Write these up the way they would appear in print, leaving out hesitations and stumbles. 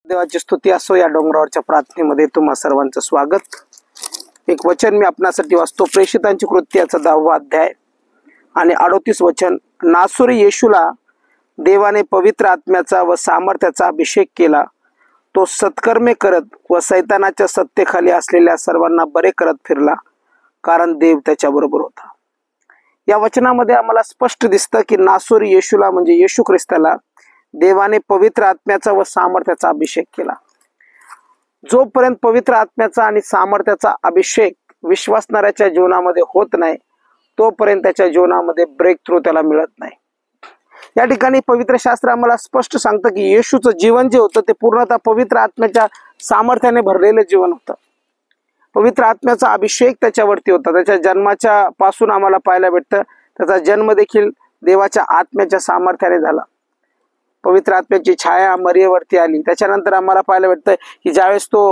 देवाची स्तुती असो। या डोंगरावरच्या प्रार्थनेमध्ये तुम्हा सर्वांचं स्वागत। एक वचन मी आपणासाठी वाचतो, प्रेषितांची कृत्य याचा 10वा अध्याय आणि 38 वचन। नासोरी येशूला देवाने पवित्र आत्म्याचा व सामर्थ्याचा अभिषेक केला। तो सत्कर्मे करत व सैतानाच्या सत्तेखाली असलेल्या सर्वांना बरे करत फिरला, कारण देव त्याच्याबरोबर होता। या वचनामध्ये आम्हाला स्पष्ट दिसतं की नासोरी येशूला म्हणजे येशू ख्रिस्ताला देवाने पवित्र आत्म्याचा व सामर्थ्याचा अभिषेक केला। जोपर्यंत पवित्र आत्म्याचा आणि सामर्थ्याचा अभिषेक विश्वासणाऱ्याच्या जीवनामध्ये होत नाही, तोपर्यंत त्याच्या जीवनामध्ये ब्रेक थ्रू त्याला मिळत नाही। या ठिकाणी पवित्र शास्त्र आम्हाला स्पष्ट सांगतं की येशूचं जीवन जे होतं ते पूर्णतः पवित्र आत्म्याच्या सामर्थ्याने भरलेलं जीवन होतं। पवित्र आत्म्याचा अभिषेक त्याच्यावरती होता। त्याच्या जन्माच्या पासून आम्हाला पाहायला भेटतं त्याचा जन्म देखील देवाच्या आत्म्याच्या सामर्थ्याने झाला। पवित्र आत्म्याची छाया मरियेवरती आली। त्याच्यानंतर आम्हाला पाहायला भेटतं की ज्यावेळेस तो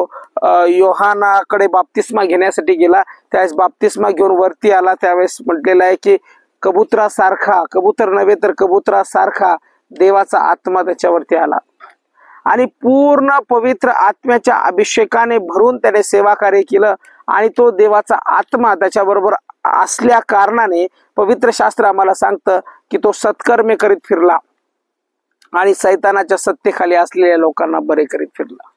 योहानाकडे बाप्तिस्मा घेण्यासाठी गेला, त्यावेळेस बाप्तिस्मा घेऊन वरती आला, त्यावेळेस म्हटलेलं आहे की कबुतरासारखा, कबूतर नव्हे तर कबुतरासारखा देवाचा आत्मा त्याच्यावरती आला आणि पूर्ण पवित्र आत्म्याच्या अभिषेकाने भरून त्याने सेवा कार्य केलं आणि तो देवाचा आत्मा त्याच्याबरोबर असल्या कारणाने पवित्र शास्त्र आम्हाला सांगतं की तो सत्कर्मे करीत फिरला आणि सैतानाच्या सत्तेखाली असलेल्या लोकांना बरे करीत फिरला।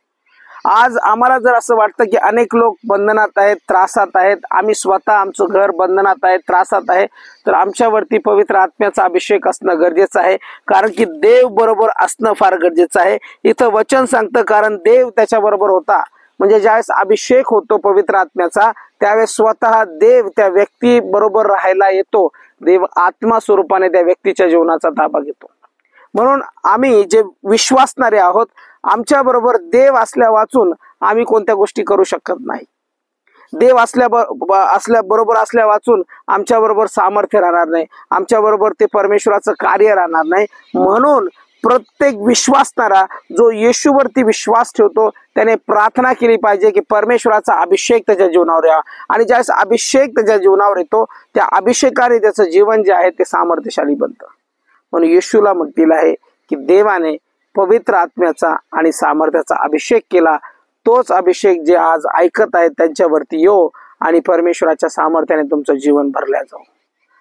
आज आम्हाला जर असं वाटतं की अनेक लोक बंधनात आहेत, त्रासात आहेत, आम्ही स्वतः आमचं घर बंधनात आहे, त्रासात आहे, तर आमच्यावरती पवित्र आत्म्याचा अभिषेक असणं गरजेचं आहे, कारण की देव बरोबर असणं फार गरजेचं आहे। इथं वचन सांगतं कारण देव त्याच्याबरोबर होता। म्हणजे ज्यावेळेस अभिषेक होतो पवित्र आत्म्याचा, त्यावेळेस स्वतः देव त्या व्यक्ती बरोबर राहायला येतो। देव आत्मा स्वरूपाने त्या व्यक्तीच्या जीवनाचा ताबा घेतो। म्हणून आम्ही जे विश्वासणारे आहोत, आमच्या बरोबर देव असल्या वाचून आम्ही कोणत्या गोष्टी करू शकत नाही। देव बरोबर असल्या वाचून आमच्या बरोबर सामर्थ्य राहणार नाही, आमच्या बरोबर ते परमेश्वराचं कार्य राहणार नाही। म्हणून प्रत्येक विश्वासणारा जो येशूवरती विश्वास ठेवतो त्याने प्रार्थना केली पाहिजे की परमेश्वराचा अभिषेक त्याच्या जीवनावर यावा, आणि ज्यावेळेस अभिषेक त्याच्या जीवनावर येतो त्या अभिषेकाने त्याचं जीवन जे आहे ते सामर्थ्यशाली बनतं। म्हणून येशूला म्हटलेलं आहे की देवाने पवित्र आत्म्याचा आणि सामर्थ्याचा अभिषेक केला। तोच अभिषेक जे आज ऐकत आहेत त्यांच्यावरती येऊ आणि परमेश्वराच्या सामर्थ्याने तुमचं जीवन भरल्या जाऊ।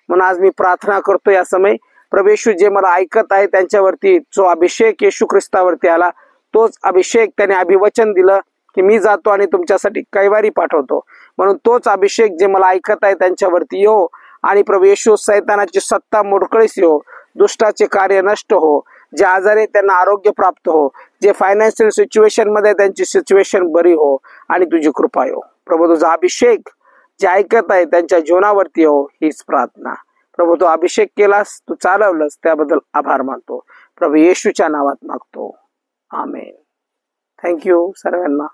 म्हणून आज मी प्रार्थना करतो या समय, प्रभू येशू जे मला ऐकत आहे त्यांच्यावरती जो अभिषेक येशू ख्रिस्तावरती आला, तोच अभिषेक त्याने अभिवचन दिलं की मी जातो आणि तुमच्यासाठी कैवारी पाठवतो। म्हणून तोच अभिषेक जे मला ऐकत आहे त्यांच्यावरती येऊ आणि प्रभू येशू सैतानाची सत्ता मोडकळीस येऊ, दुष्टाचे कार्य नष्ट हो, जे आजारी त्यांना आरोग्य प्राप्त हो, जे फायनान्शियल सिच्युएशन मध्ये त्यांची सिच्युएशन बरी हो आणि तुझी कृपा हो। प्रभू तुझा अभिषेक जे ऐकत आहे त्यांच्या जीवनावरती हो, हीच प्रार्थना। प्रभू तू अभिषेक केलास, तू चालवलंस, त्याबद्दल आभार मानतो। प्रभू येशूच्या नावात मागतो, आमेन। थँक्यू सर्वांना।